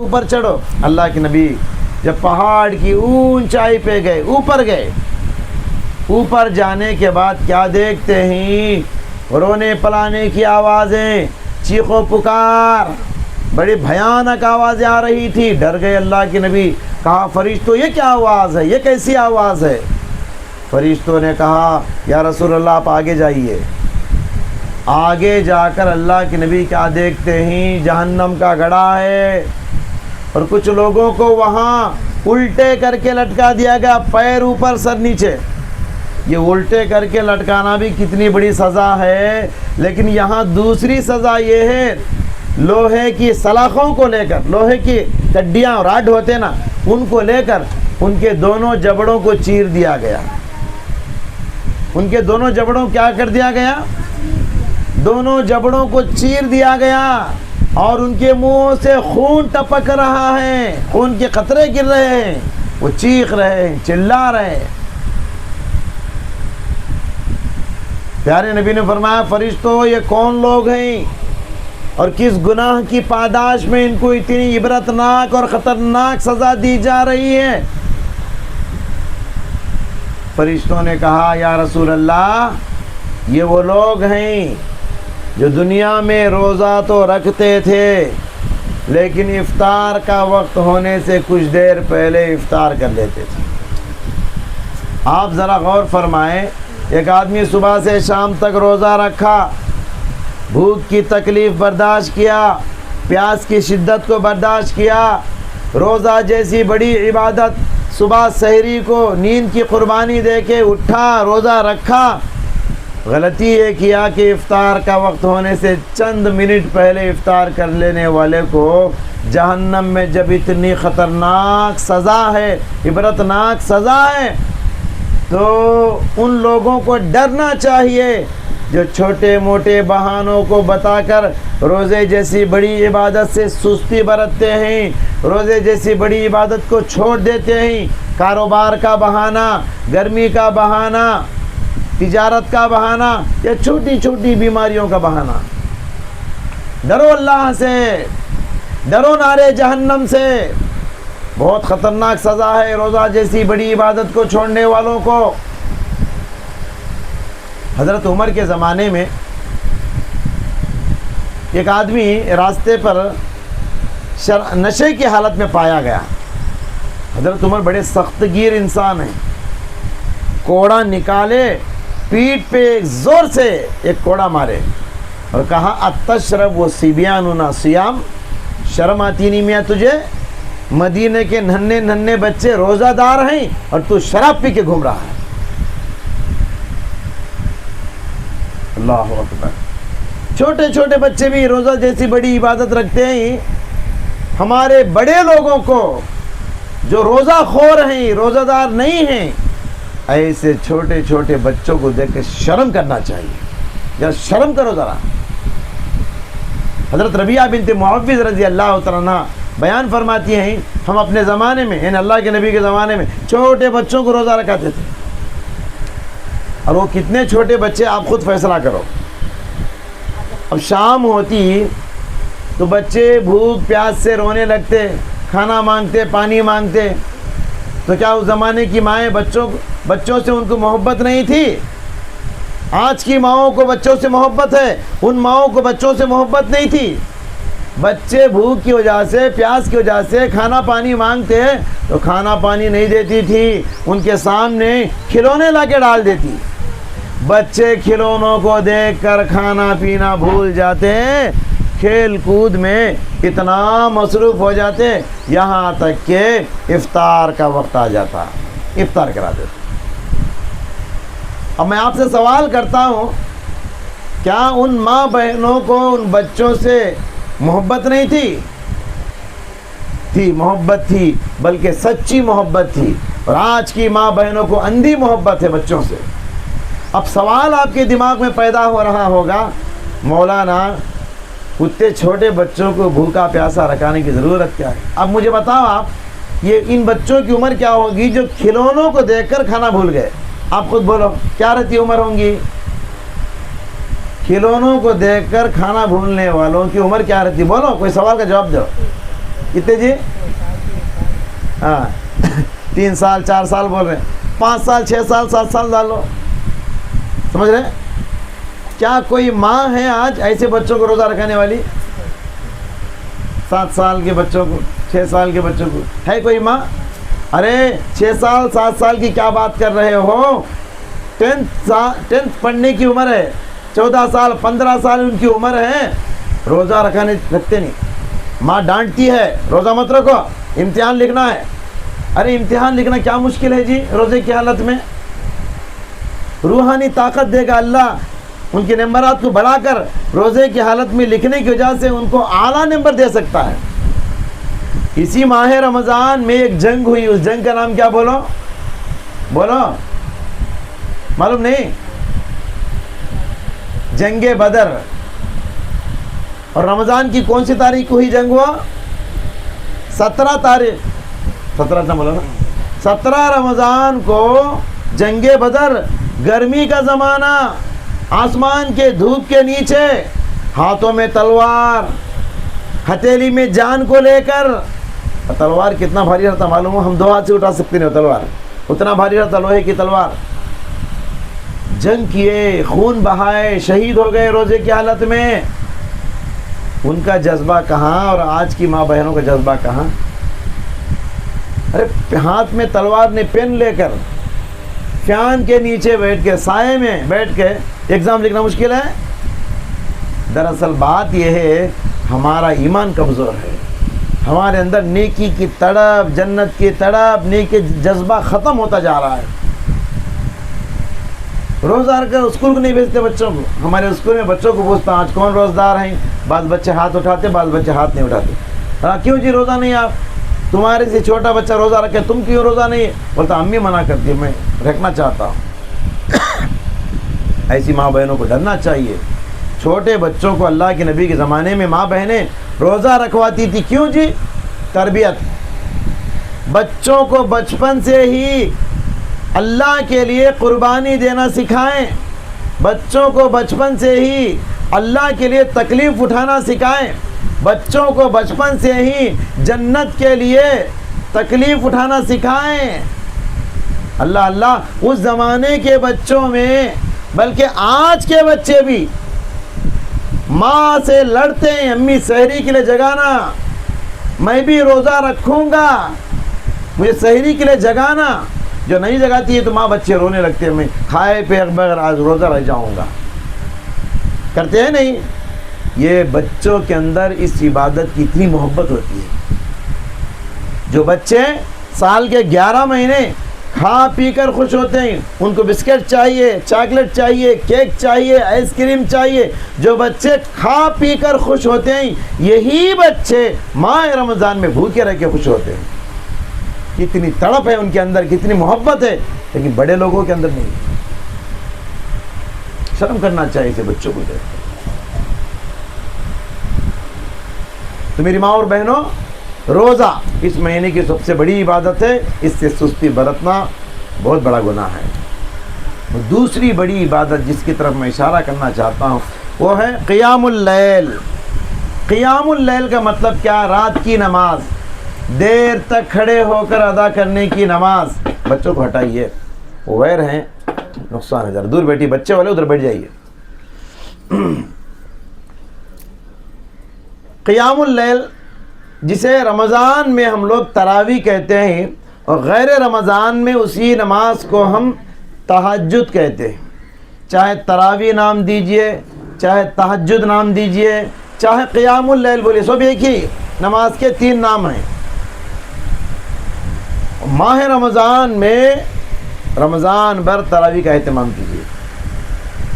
اوپر چڑھو. اللہ کے نبی جب پہاڑ کی اونچائی پہ گئے، اوپر گئے، اوپر جانے کے بعد کیا دیکھتے ہیں؟ رونے پلانے کی آوازیں، چیخ و پکار، بڑی بھیانک آوازیں آ رہی تھی. ڈر گئے اللہ کے نبی. کہا فرشتوں یہ کیا آواز ہے، یہ کیسی آواز ہے؟ فرشتوں نے کہا یا رسول اللہ آپ آگے جائیے. آگے جا کر اللہ کے نبی کیا دیکھتے ہیں؟ جہنم کا گڑھا ہے اور کچھ لوگوں کو وہاں الٹے کر کے لٹکا دیا گیا، پیر اوپر سر نیچے. یہ الٹے کر کے لٹکانا بھی کتنی بڑی سزا ہے. لیکن یہاں دوسری سزا یہ ہے، لوہے کی سلاخوں کو لے کر، لوہے کی کڈیاں راڈ ہوتے نا، ان کو لے کر ان کے دونوں جبڑوں کو چیر دیا گیا. ان کے دونوں جبڑوں کیا کر دیا گیا؟ دونوں جبڑوں کو چیر دیا گیا اور ان کے منہ سے خون ٹپک رہا ہے، خون کے قطرے گر رہے ہیں. وہ چیخ رہے ہیں، چلا رہے ہیں. پیارے نبی نے فرمایا فرشتوں یہ کون لوگ ہیں اور کس گناہ کی پاداش میں ان کو اتنی عبرتناک اور خطرناک سزا دی جا رہی ہے؟ فرشتوں نے کہا یا رسول اللہ یہ وہ لوگ ہیں جو دنیا میں روزہ تو رکھتے تھے لیکن افطار کا وقت ہونے سے کچھ دیر پہلے افطار کر لیتے تھے. آپ ذرا غور فرمائیں، ایک آدمی صبح سے شام تک روزہ رکھا، بھوک کی تکلیف برداشت کیا، پیاس کی شدت کو برداشت کیا، روزہ جیسی بڑی عبادت، صبح سحری کو نیند کی قربانی دے کے اٹھا، روزہ رکھا. غلطی یہ کیا کہ افطار کا وقت ہونے سے چند منٹ پہلے افطار کر لینے والے کو جہنم میں جب اتنی خطرناک سزا ہے، عبرتناک سزا ہے، تو ان لوگوں کو ڈرنا چاہیے جو چھوٹے موٹے بہانوں کو بتا کر روزے جیسی بڑی عبادت سے سستی برتتے ہیں، روزے جیسی بڑی عبادت کو چھوڑ دیتے ہیں. کاروبار کا بہانہ، گرمی کا بہانہ، تجارت کا بہانہ یا چھوٹی چھوٹی بیماریوں کا بہانہ. ڈرو اللہ سے، ڈرو نارے جہنم سے. بہت خطرناک سزا ہے روزہ جیسی بڑی عبادت کو چھوڑنے والوں کو. حضرت عمر کے زمانے میں ایک آدمی راستے پر نشے کی حالت میں پایا گیا. حضرت عمر بڑے سخت گیر انسان ہیں. کوڑا نکالے، پیٹھ پہ ایک زور سے ایک کوڑا مارے اور کہا اتشرب و سیبیاننا سیام، شرم آتی نہیں میاں تجھے؟ مدینے کے ننھے ننھے بچے روزہ دار ہیں اور تو شراب پی کے گھوم رہا ہے. اللہ اکبر. چھوٹے چھوٹے بچے بھی روزہ جیسی بڑی عبادت رکھتے ہیں. ہمارے بڑے لوگوں کو جو روزہ خور ہیں، روزہ دار نہیں ہیں، ایسے چھوٹے چھوٹے بچوں کو دیکھ کے شرم کرنا چاہیے. یا شرم کرو ذرا. حضرت ربیعہ بنت معوذ رضی اللہ تعالیٰ عنہ بیان فرماتی ہیں ہم اپنے زمانے میں، یعنی اللہ کے نبی کے زمانے میں چھوٹے بچوں کو روزہ رکھاتے تھے. اور وہ کتنے چھوٹے بچے آپ خود فیصلہ کرو. اب شام ہوتی تو بچے بھوک پیاس سے رونے لگتے، کھانا مانگتے، پانی مانگتے. تو کیا اس زمانے کی مائیں بچوں سے ان کو محبت نہیں تھی؟ آج کی ماؤں کو بچوں سے محبت ہے، ان ماؤں کو بچوں سے محبت نہیں تھی. بچے بھوک کی وجہ سے، پیاس کی وجہ سے کھانا پانی مانگتے تو کھانا پانی نہیں دیتی تھی، ان کے سامنے کھلونے لا کے ڈال دیتی. بچے کھلونوں کو دیکھ کر کھانا پینا بھول جاتے ہیں، کھیل کود میں اتنا مصروف ہو جاتے، یہاں تک کہ افطار کا وقت آ جاتا، افطار کرا دیتے. اب میں آپ سے سوال کرتا ہوں، کیا ان ماں بہنوں کو ان بچوں سے محبت نہیں تھی؟ تھی، محبت تھی، بلکہ سچی محبت تھی. اور آج کی ماں بہنوں کو اندھی محبت ہے بچوں سے. اب سوال آپ کے دماغ میں پیدا ہو رہا ہوگا، مولانا اتنے چھوٹے بچوں کو بھوکا پیاسا رکھانے کی ضرورت کیا ہے؟ اب مجھے بتاؤ آپ، یہ ان بچوں کی عمر کیا ہوگی جو کھلونوں کو دیکھ کر کھانا بھول گئے؟ آپ خود بولو کیا رہتی عمر ہوں گی؟ کھلونوں کو دیکھ کر کھانا بھولنے والوں کی عمر کیا رہتی؟ بولو، کوئی سوال کا جواب دو. کتنے جی؟ ہاں 3 سال 4 سال بول رہے ہیں، 5 سال 6 سال 7 سال ڈالو، سمجھ رہے؟ کیا کوئی ماں ہے آج ایسے بچوں کو روزہ رکھانے والی؟ 7 سال کے بچوں کو، 6 سال کے بچوں کو ہے کوئی ماں؟ ارے 6 سال 7 سال کی کیا بات کر رہے ہو؟ 10th پڑھنے کی عمر ہے، 14 سال 15 سال ان کی عمر ہے، روزہ رکھتے نہیں، ماں ڈانٹتی ہے روزہ مت رکھو، امتحان لکھنا ہے۔ ارے امتحان لکھنا کیا مشکل ہے جی روزے کی حالت میں؟ روحانی طاقت دے گا اللہ ان کے نمبرات کو بڑھا کر، روزے کی حالت میں لکھنے کی وجہ سے ان کو اعلیٰ نمبر دے سکتا ہے۔ اسی ماہ رمضان میں ایک جنگ ہوئی، اس جنگ کا نام کیا؟ بولو معلوم نہیں؟ جنگ بدر۔ اور رمضان کی کون سی تاریخ کو ہوئی جنگ ہوا؟ 17 تاریخ، 17 نہ بولو نا، 17 رمضان کو جنگ بدر۔ گرمی کا زمانہ، آسمان کے دھوپ کے نیچے، ہاتھوں میں تلوار، ہتھیلی میں جان کو لے کر۔ تلوار کتنا بھاری رہتا معلوم ہو؟ ہم 2 ہاتھ سے اٹھا سکتے نہیں تلوار، اتنا بھاری رہتا لوہے کی تلوار۔ جنگ کیے، خون بہائے، شہید ہو گئے روزے کی حالت میں۔ ان کا جذبہ کہاں اور آج کی ماں بہنوں کا جذبہ کہاں؟ ارے ہاتھ میں تلوار نے پین لے کر فین کے نیچے بیٹھ کے، سائے میں بیٹھ کے ایگزام لکھنا مشکل ہے؟ دراصل بات یہ ہے ہمارا ایمان کمزور ہے، ہمارے اندر نیکی کی تڑپ، جنت کی تڑپ، نیکی جذبہ ختم ہوتا جا رہا ہے۔ روزہ رکھ کر اسکول کو نہیں بھیجتے بچوں کو۔ ہمارے اسکول میں بچوں کو پوچھتا آج کون روزدار ہیں؟ بعض بچے ہاتھ اٹھاتے، بعض بچے ہاتھ نہیں اٹھاتے۔ کیوں جی روزہ نہیں آپ؟ تمہارے سے چھوٹا بچہ روزہ رکھے، تم کیوں روزہ نہیں؟ بولتا امی منع کرتی ہے، میں رکھنا چاہتا ہوں۔ ایسی ماں بہنوں کو ڈرنا چاہیے۔ چھوٹے بچوں کو اللہ کے نبی کے زمانے میں ماں بہنیں روزہ رکھواتی تھی، کیوں جی؟ تربیت۔ بچوں کو بچپن سے ہی اللہ کے لیے قربانی دینا سکھائیں، بچوں کو بچپن سے ہی اللہ کے لیے تکلیف اٹھانا سکھائیں، بچوں کو بچپن سے ہی جنت کے لیے تکلیف اٹھانا سکھائیں۔ اللہ اس زمانے کے بچوں میں، بلکہ آج کے بچے بھی ماں سے لڑتے ہیں، امی سحری کے لیے جگانا، میں بھی روزہ رکھوں گا، مجھے سحری کے لیے جگانا۔ جو نہیں جگاتی ہے تو ماں بچے رونے لگتے ہیں، میں کھائے پہ بغیر آج روزہ رہ جاؤں گا، کرتے ہیں نہیں؟ یہ بچوں کے اندر اس عبادت کی اتنی محبت ہوتی ہے۔ جو بچے سال کے 11 مہینے کھا پی کر خوش ہوتے ہیں، ان کو بسکٹ چاہیے، چاکلیٹ چاہیے، کیک چاہیے، آئس کریم چاہیے، جو بچے کھا پی کر خوش ہوتے ہیں، یہی بچے ماہ رمضان میں بھوکے رہ کے خوش ہوتے ہیں۔ کتنی تڑپ ہے ان کے اندر، کتنی محبت ہے، لیکن بڑے لوگوں کے اندر نہیں۔ شرم کرنا چاہیے اسے بچوں کو دیکھ۔ تو میری ماں اور بہنوں، روزہ اس مہینے کی سب سے بڑی عبادت ہے، اس سے سستی برتنا بہت بڑا گناہ ہے۔ دوسری بڑی عبادت جس کی طرف میں اشارہ کرنا چاہتا ہوں وہ ہے قیام اللیل۔ قیام اللیل کا مطلب کیا؟ رات کی نماز، دیر تک کھڑے ہو کر ادا کرنے کی نماز۔ بچوں کو ہٹائیے، وہ غیر ہیں، نقصان ہے، ذرا دور بیٹھی، بچے والے ادھر بیٹھ جائیے۔ قیام اللیل جسے رمضان میں ہم لوگ تراویح کہتے ہیں، اور غیر رمضان میں اسی نماز کو ہم تہجد کہتے ہیں۔ چاہے تراویح نام دیجئے، چاہے تہجد نام دیجئے، چاہے قیام اللیل بولیے، سب ایک ہی نماز کے 3 نام ہیں۔ ماہ رمضان میں رمضان بھر تراویح کا اہتمام کیجیے،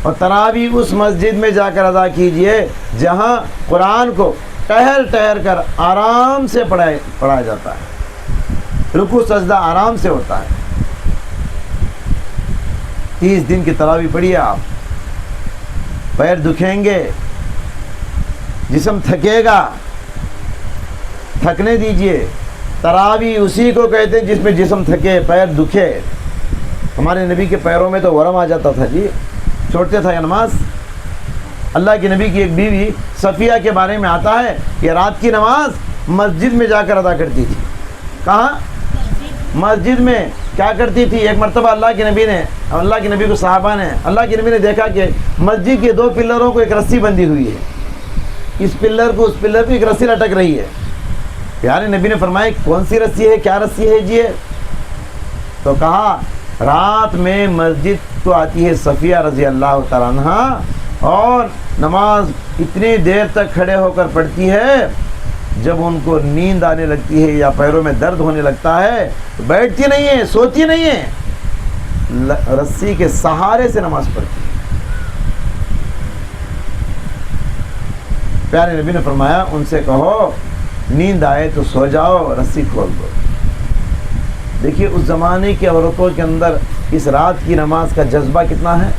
اور تراویح اس مسجد میں جا کر ادا کیجیے جہاں قرآن کو ٹہر ٹہر کر آرام سے پڑھایا جاتا ہے، رکوع سجدہ آرام سے ہوتا ہے۔ 30 دن کی تراویح پڑھیے آپ، پیر دکھیں گے، جسم تھکے گا، تھکنے دیجئے۔ تراویح اسی کو کہتے ہیں جس میں جسم تھکے، پیر دکھے۔ ہمارے نبی کے پیروں میں تو ورم آ جاتا تھا جی، چھوڑتے تھا یہ نماز۔ اللہ کے نبی کی ایک بیوی صفیہ کے بارے میں آتا ہے کہ رات کی نماز مسجد میں جا کر ادا کرتی تھی. کہاں؟ مسجد میں. کیا کرتی تھی؟ ایک مرتبہ اللہ کے نبی کو صحابہ نے اللہ کے نبی نے دیکھا کہ مسجد کے 2 پلروں کو ایک رسی بندھی ہوئی ہے. اس پلر کو اس پلر پہ ایک رسی لٹک رہی ہے. پیارے نبی نے فرمایا کون سی رسی ہے، کیا رسی ہے جی؟ تو کہا رات میں مسجد کو آتی ہے صفیہ رضی اللہ تعالیٰ عنہ اور نماز اتنی دیر تک کھڑے ہو کر پڑھتی ہے، جب ان کو نیند آنے لگتی ہے یا پیروں میں درد ہونے لگتا ہے تو بیٹھتی نہیں ہے، سوتی نہیں ہے، رسی کے سہارے سے نماز پڑھتی ہے. پیارے نبی نے فرمایا ان سے کہو نیند آئے تو سو جاؤ، رسی کھول دو. دیکھیے اس زمانے کی عورتوں کے اندر اس رات کی نماز کا جذبہ کتنا ہے.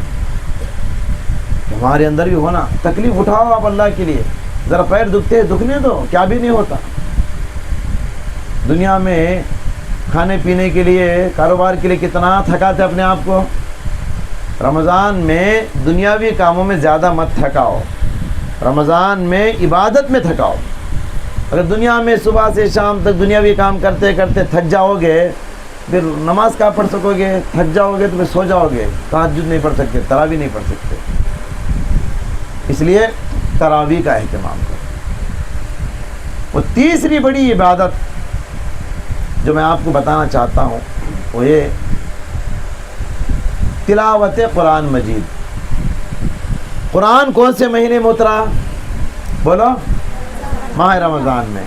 ہمارے اندر بھی ہونا. تکلیف اٹھاؤ آپ اللہ کے لیے، ذرا پیر دکھتے ہیں دکھنے دو، کیا بھی نہیں ہوتا. دنیا میں کھانے پینے کے لیے کاروبار کے لیے کتنا تھکاتے اپنے آپ کو. رمضان میں دنیاوی کاموں میں زیادہ مت تھکاؤ، رمضان میں عبادت میں تھکاؤ. اگر دنیا میں صبح سے شام تک دنیاوی کام کرتے کرتے تھک جاؤ گے، پھر نماز کہاں پڑھ سکو گے؟ تھک جاؤ گے تو پھر سو جاؤ گے، تہجد نہیں پڑھ سکتے، تراویح نہیں پڑھ سکتے. اس لیے تراویح کا اہتمام کرو. وہ تیسری بڑی عبادت جو میں آپ کو بتانا چاہتا ہوں وہ یہ تلاوت قرآن مجید. قرآن کون سے مہینے میں اترا؟ بولو. ماہ رمضان میں.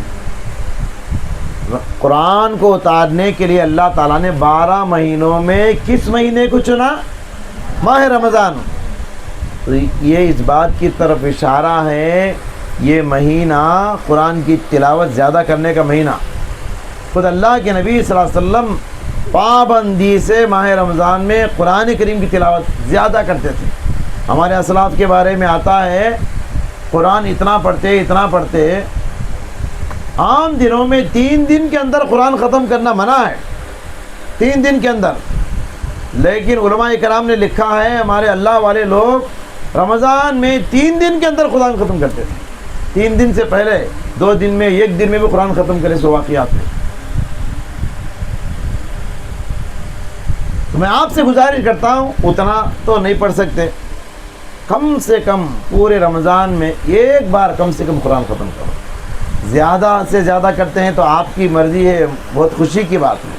قرآن کو اتارنے کے لیے اللہ تعالیٰ نے 12 مہینوں میں کس مہینے کو چنا؟ ماہ رمضان. تو یہ اس بات کی طرف اشارہ ہے یہ مہینہ قرآن کی تلاوت زیادہ کرنے کا مہینہ. خود اللہ کے نبی صلی اللہ علیہ وسلم پابندی سے ماہ رمضان میں قرآن کریم کی تلاوت زیادہ کرتے تھے. ہمارے اسلاف کے بارے میں آتا ہے قرآن اتنا پڑھتے عام دنوں میں 3 دن کے اندر قرآن ختم کرنا منع ہے، 3 دن کے اندر. لیکن علماء کرام نے لکھا ہے ہمارے اللہ والے لوگ رمضان میں 3 دن کے اندر قرآن ختم کرتے تھے. 3 دن سے پہلے 2 دن میں 1 دن میں بھی قرآن ختم کرے سو واقعات میں. تو میں آپ سے گزارش کرتا ہوں اتنا تو نہیں پڑھ سکتے، کم سے کم پورے رمضان میں ایک بار کم سے کم قرآن ختم کرو. زیادہ سے زیادہ کرتے ہیں تو آپ کی مرضی ہے، بہت خوشی کی بات ہے.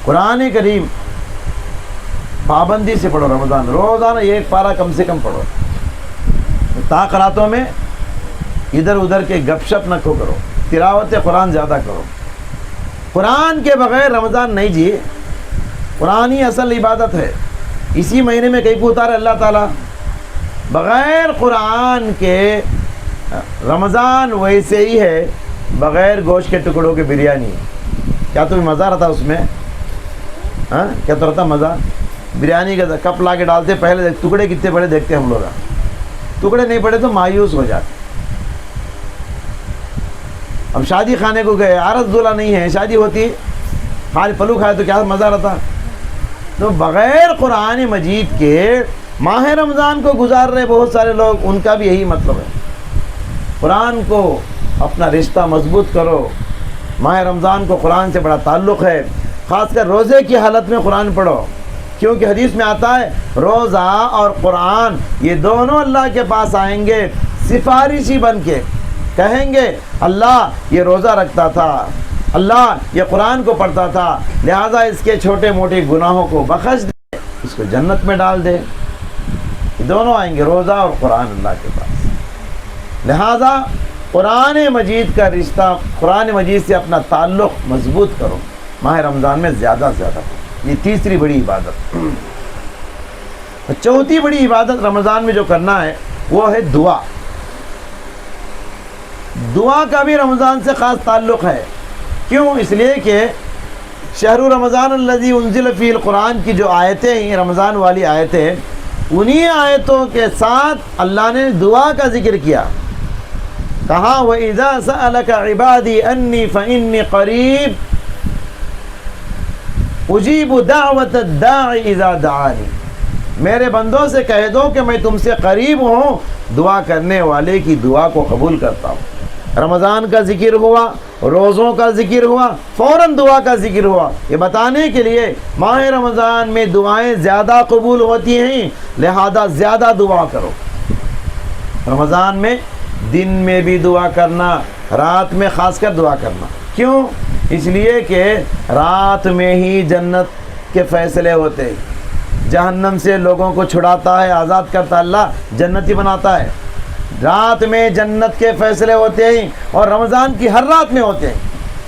قرآن کریم پابندی سے پڑھو. رمضان روزانہ 1 پارہ کم سے کم پڑھو. تاقراتوں میں ادھر ادھر کے گپ شپ نہ کرو، تلاوت قرآن زیادہ کرو. قرآن کے بغیر رمضان نہیں جی. قرآن ہی اصل عبادت ہے. اسی مہینے میں کہیں کو اتارے اللہ تعالیٰ. بغیر قرآن کے رمضان ویسے ہی ہے بغیر گوشت کے ٹکڑوں کے بریانی. کیا تمہیں مزہ رہتا اس میں؟ ہاں کیا تو رہتا مزہ؟ بریانی کا کپ لا کے ڈالتے، پہلے ٹکڑے کتنے بڑے دیکھتے ہم لوگ، ٹکڑے نہیں پڑے تو مایوس ہو جاتے. اب شادی خانے کو گئے، عارض دولہا نہیں ہے، شادی ہوتی خالی پلو کھائے تو کیا مزہ رہتا. تو بغیر قرآن مجید کے ماہ رمضان کو گزار رہے بہت سارے لوگ، ان کا بھی یہی مطلب ہے. قرآن کو اپنا رشتہ مضبوط کرو. ماہ رمضان کو قرآن سے بڑا تعلق ہے. خاص کر روزے کی حالت میں قرآن پڑھو، کیونکہ حدیث میں آتا ہے روزہ اور قرآن یہ دونوں اللہ کے پاس آئیں گے سفارشی بن کے، کہیں گے اللہ یہ روزہ رکھتا تھا، اللہ یہ قرآن کو پڑھتا تھا، لہٰذا اس کے چھوٹے موٹے گناہوں کو بخش دے، اس کو جنت میں ڈال دے. یہ دونوں آئیں گے، روزہ اور قرآن اللہ کے پاس. لہٰذا قرآن مجید کا رشتہ، قرآن مجید سے اپنا تعلق مضبوط کرو. ماہ رمضان میں زیادہ سے زیادہ کرو. یہ تیسری بڑی عبادت. چوتھی بڑی عبادت رمضان میں جو کرنا ہے وہ ہے دعا. دعا کا بھی رمضان سے خاص تعلق ہے. کیوں؟ اس لیے کہ شہر رمضان الذی انزل فیہ القرآن کی جو آیتیں ہیں رمضان والی آیتیں، انہی آیتوں کے ساتھ اللہ نے دعا کا ذکر کیا. کہا وَإِذَا سَأَلَكَ عِبَادِي أَنِّي فَإِنِّي قَرِيبٌ أُجِيبُ دَعْوَةَ الدَّاعِ إِذَا دَعَانِ. میرے بندوں سے کہہ دو کہ میں تم سے قریب ہوں، دعا کرنے والے کی دعا کو قبول کرتا ہوں. رمضان کا ذکر ہوا، روزوں کا ذکر ہوا، فوراً دعا کا ذکر ہوا، یہ بتانے کے لیے ماہ رمضان میں دعائیں زیادہ قبول ہوتی ہیں، لہذا زیادہ دعا کرو۔ رمضان میں دن میں بھی دعا کرنا، رات میں خاص کر دعا کرنا۔ کیوں؟ اس لیے کہ رات میں ہی جنت کے فیصلے ہوتے ہیں، جہنم سے لوگوں کو چھڑاتا ہے، آزاد کرتا، اللہ جنتی بناتا ہے۔ رات میں جنت کے فیصلے ہوتے ہیں اور رمضان کی ہر رات میں ہوتے ہیں۔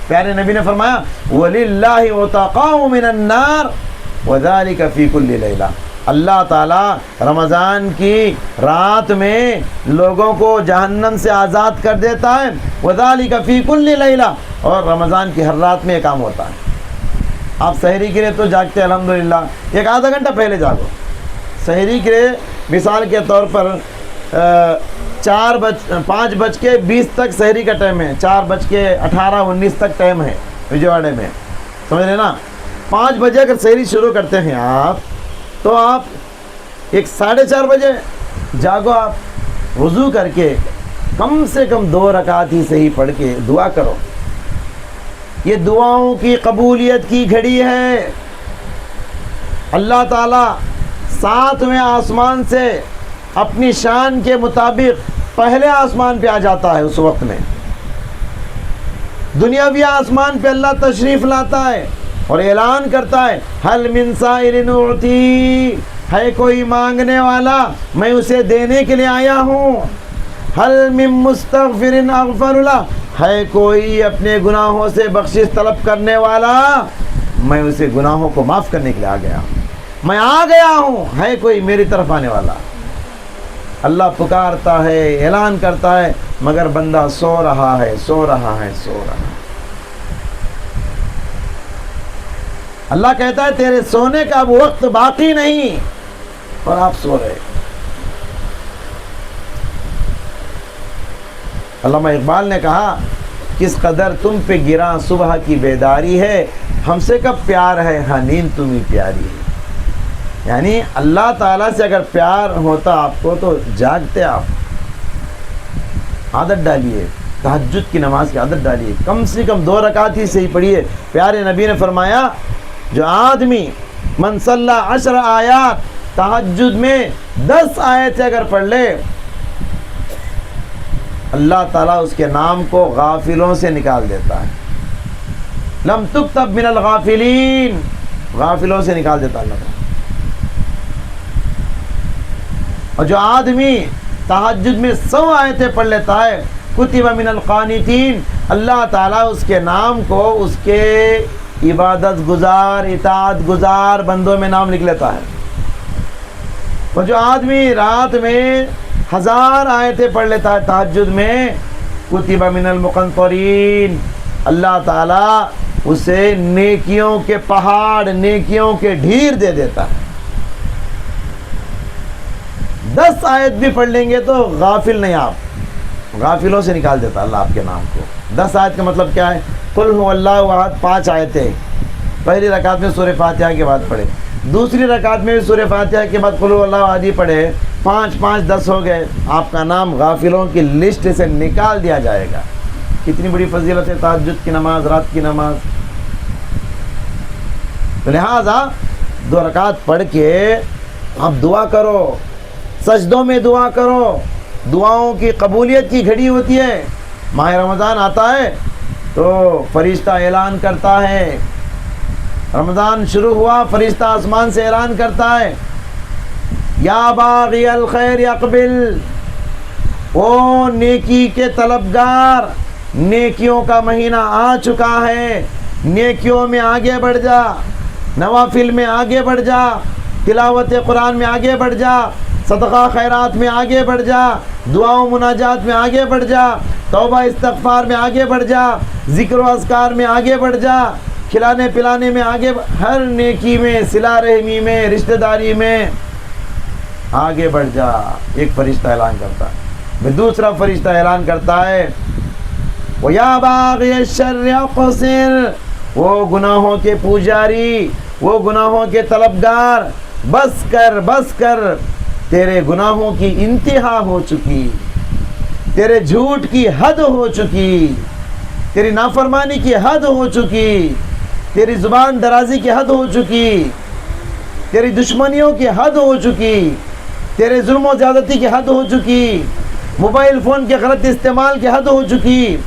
پیارے نبی نے فرمایا وَلِلَّهِ عُتَقَاءُ مِنَ النَّارِ وَذَلِكَ فِي كُلِّ لَيْلَةٍ، اللہ تعالیٰ رمضان کی رات میں لوگوں کو جہنم سے آزاد کر دیتا ہے، وَذَلِكَ فِي كُلِّ لَيْلَةٍ، اور رمضان کی ہر رات میں یہ کام ہوتا ہے۔ آپ سحری کے لیے تو جاگتے ہیں الحمدللہ، ایک آدھا گھنٹہ پہلے جاگو۔ سحری کے لیے مثال کے طور پر 5:20 تک سحری کا ٹائم ہے، 4:18-19 تک ٹائم ہے وجے میں، سمجھ رہے نا؟ 5 بجے اگر سحری شروع کرتے ہیں آپ، تو آپ 4:30 بجے جاگو، آپ وضو کر کے کم سے کم 2 رکعت ہی صحیح پڑھ کے دعا کرو۔ یہ دعاؤں کی قبولیت کی گھڑی ہے۔ اللہ تعالیٰ 7ویں آسمان سے اپنی شان کے مطابق پہلے آسمان پہ آ جاتا ہے، اس وقت میں دنیاوی آسمان پہ اللہ تشریف لاتا ہے اور اعلان کرتا ہے حل من سائل اعطی، ہے کوئی مانگنے والا میں اسے دینے کے لیے آیا ہوں، حل من مستغفر اغفر له، ہے کوئی اپنے گناہوں سے بخشش طلب کرنے والا میں اسے گناہوں کو معاف کرنے کے لیے آ گیا ہوں، میں آ گیا ہوں، ہے کوئی میری طرف آنے والا۔ اللہ پکارتا ہے، اعلان کرتا ہے، مگر بندہ سو رہا ہے، سو رہا ہے، سو رہا ہے۔ اللہ کہتا ہے تیرے سونے کا اب وقت باقی نہیں اور آپ سو رہے۔ علامہ اقبال نے کہا کس قدر تم پہ گراں صبح کی بیداری ہے، ہم سے کب پیار ہے ہاں نیند تمہیں پیاری ہے۔ یعنی اللہ تعالیٰ سے اگر پیار ہوتا آپ کو تو جاگتے آپ۔ عادت ڈالیے، تہجد کی نماز کی عادت ڈالیے، کم سے کم 2 رکعت ہی صحیح پڑھیے۔ پیارے نبی نے فرمایا جو آدمی من صلی 10 آیات، تہجد میں 10 آیتیں اگر پڑھ لے، اللہ تعالیٰ اس کے نام کو غافلوں سے نکال دیتا ہے۔ لم تکتب من الغافلین، غافلوں سے نکال دیتا اللہ تعالیٰ۔ اور جو آدمی تہجد میں 100 آیتیں پڑھ لیتا ہے، کتب من القانتین، اللہ تعالیٰ اس کے نام کو اس کے عبادت گزار، اطاعت گزار بندوں میں نام لکھ لیتا ہے۔ اور جو آدمی رات میں 1000 آیتیں پڑھ لیتا ہے تہجد میں، کتب من المقنطرین، اللہ تعالیٰ اسے نیکیوں کے پہاڑ، نیکیوں کے ڈھیر دے دیتا ہے۔ 10 آیت بھی پڑھ لیں گے تو غافل نہیں، آپ غافلوں سے نکال دیتا اللہ آپ کے نام کو۔ 10 آیت کا مطلب کیا ہے؟ قل هو اللہ احد 5 آیتیں، پہلی رکعت میں سورہ فاتحہ کے بعد پڑھے، دوسری رکعت میں بھی سورہ فاتحہ کے بعد قل هو اللہ احد ہی پڑھے، 5 5 10 ہو گئے، آپ کا نام غافلوں کی لسٹ سے نکال دیا جائے گا۔ کتنی بڑی فضیلت ہے تہجد کی نماز، رات کی نماز۔ تو لہٰذا 2 رکعت پڑھ کے آپ دعا کرو، سجدوں میں دعا کرو، دعاؤں کی قبولیت کی گھڑی ہوتی ہے۔ ماہ رمضان آتا ہے تو فرشتہ اعلان کرتا ہے، رمضان شروع ہوا فرشتہ آسمان سے اعلان کرتا ہے یا باغی الخیر اقبل، او نیکی کے طلبگار، نیکیوں کا مہینہ آ چکا ہے، نیکیوں میں آگے بڑھ جا، نوافل میں آگے بڑھ جا، تلاوت قرآن میں آگے بڑھ جا، صدقہ خیرات میں آگے بڑھ جا، دعاؤں مناجات میں آگے بڑھ جا، توبہ استغفار میں آگے بڑھ جا، ذکر و اذکار میں آگے بڑھ جا، کھلانے پلانے میں آگے ہر نیکی میں، صلہ رحمی میں، رشتہ داری میں آگے بڑھ جا۔ ایک فرشتہ اعلان کرتا ہے، دوسرا فرشتہ اعلان کرتا ہے وَيَا بَاغِيَ الشَّرِّ اقْصِرْ، وہ گناہوں کے پجاری، وہ گناہوں کے طلبگار، بس کر بس کر، تیرے گناہوں کی انتہا ہو چکی۔ تیرے جھوٹ کی حد ہو چکی، تیری نافرمانی کی حد ہو چکی، تیری زبان درازی کی حد ہو چکی، تیری دشمنیوں کی حد ہو چکی، تیرے ظلم و زیادتی کی حد ہو چکی، موبائل فون کے غلط استعمال کی حد ہو چکی،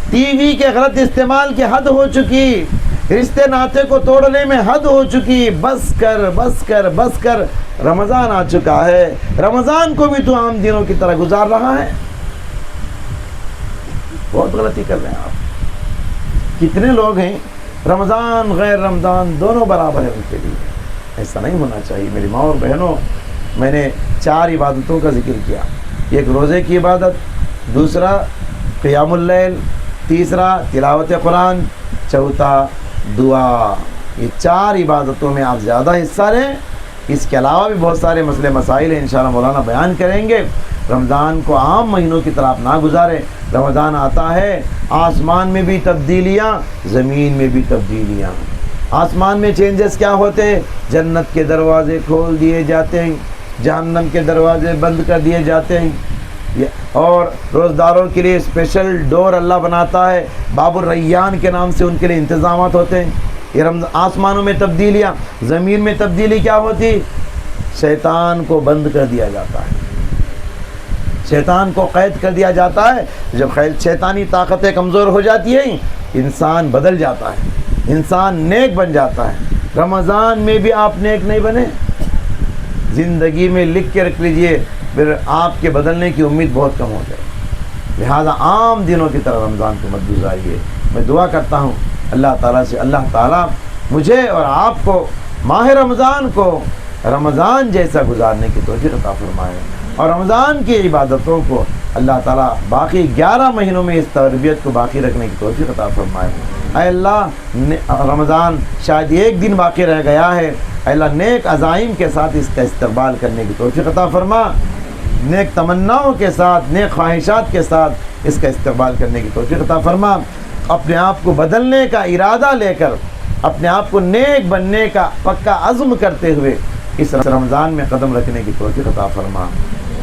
ٹی وی کے غلط استعمال کی حد ہو چکی، رشتے ناطے کو توڑنے میں حد ہو چکی۔ بس کر بس کر بس کر، رمضان آ چکا ہے، رمضان کو بھی تو عام دنوں کی طرح گزار رہا ہے۔ بہت غلطی کر رہے ہیں آپ۔ کتنے لوگ ہیں رمضان غیر رمضان دونوں برابر ہیں ان کے لیے، ایسا نہیں ہونا چاہیے میری ماں اور بہنوں۔ میں نے 4 عبادتوں کا ذکر کیا، ایک روزے کی عبادت، دوسرا قیام اللیل، تیسرا تلاوت قرآن، چوتھا دعا۔ یہ 4 عبادتوں میں آپ زیادہ حصہ لیں۔ اس کے علاوہ بھی بہت سارے مسئلے مسائل ہیں، انشاءاللہ مولانا بیان کریں گے۔ رمضان کو عام مہینوں کی طرح آپ نہ گزاریں۔ رمضان آتا ہے، آسمان میں بھی تبدیلیاں، زمین میں بھی تبدیلیاں۔ آسمان میں چینجز کیا ہوتے ہیں؟ جنت کے دروازے کھول دیے جاتے ہیں، جہنم کے دروازے بند کر دیے جاتے ہیں، اور روزداروں کے لیے اسپیشل ڈور اللہ بناتا ہے، باب الریان کے نام سے ان کے لیے انتظامات ہوتے ہیں۔ یہ آسمانوں میں تبدیلیاں۔ زمین میں تبدیلی کیا ہوتی؟ شیطان کو بند کر دیا جاتا ہے، شیطان کو قید کر دیا جاتا ہے۔ جب شیطانی طاقتیں کمزور ہو جاتی ہیں، انسان بدل جاتا ہے، انسان نیک بن جاتا ہے۔ رمضان میں بھی آپ نیک نہیں بنے، زندگی میں لکھ کے رکھ لیجئے، پھر آپ کے بدلنے کی امید بہت کم ہو جائے۔ لہذا عام دنوں کی طرح رمضان کو مت گزاریے۔ میں دعا کرتا ہوں اللہ تعالیٰ سے، اللہ تعالیٰ مجھے اور آپ کو ماہ رمضان کو رمضان جیسا گزارنے کی توفیق عطا فرمائے، اور رمضان کی عبادتوں کو اللہ تعالیٰ باقی 11 مہینوں میں اس تربیت کو باقی رکھنے کی توفیق عطا فرمائے۔ اے اللہ، رمضان شاید 1 دن باقی رہ گیا ہے، اے اللہ نیک عزائم کے ساتھ اس کا استقبال کرنے کی توفیق عطا فرما، نیک تمناؤں کے ساتھ، نیک خواہشات کے ساتھ اس کا استقبال کرنے کی توفیق عطا فرما۔ اپنے آپ کو بدلنے کا ارادہ لے کر، اپنے آپ کو نیک بننے کا پکا عزم کرتے ہوئے اس رمضان میں قدم رکھنے کی توفیق عطا فرما،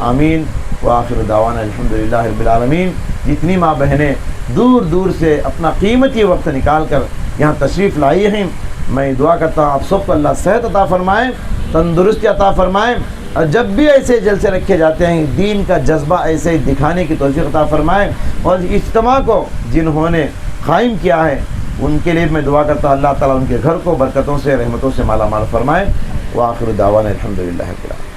آمین۔ وآخر دعوانا الحمدللہ رب العالمین۔ جتنی ماں بہنیں دور دور سے اپنا قیمتی وقت نکال کر یہاں تشریف لائی ہیں، میں دعا کرتا ہوں آپ سب کو اللہ صحت عطا فرمائے، تندرستی عطا فرمائے، اور جب بھی ایسے جلسے رکھے جاتے ہیں دین کا جذبہ ایسے ہی دکھانے کی توفیق عطا فرمائے، اور اجتماع کو جنہوں نے قائم کیا ہے ان کے لیے میں دعا کرتا ہوں اللہ تعالیٰ ان کے گھر کو برکتوں سے، رحمتوں سے مالا مال فرمائے۔ وآخر دعوانا الحمدللہ رب العالمین۔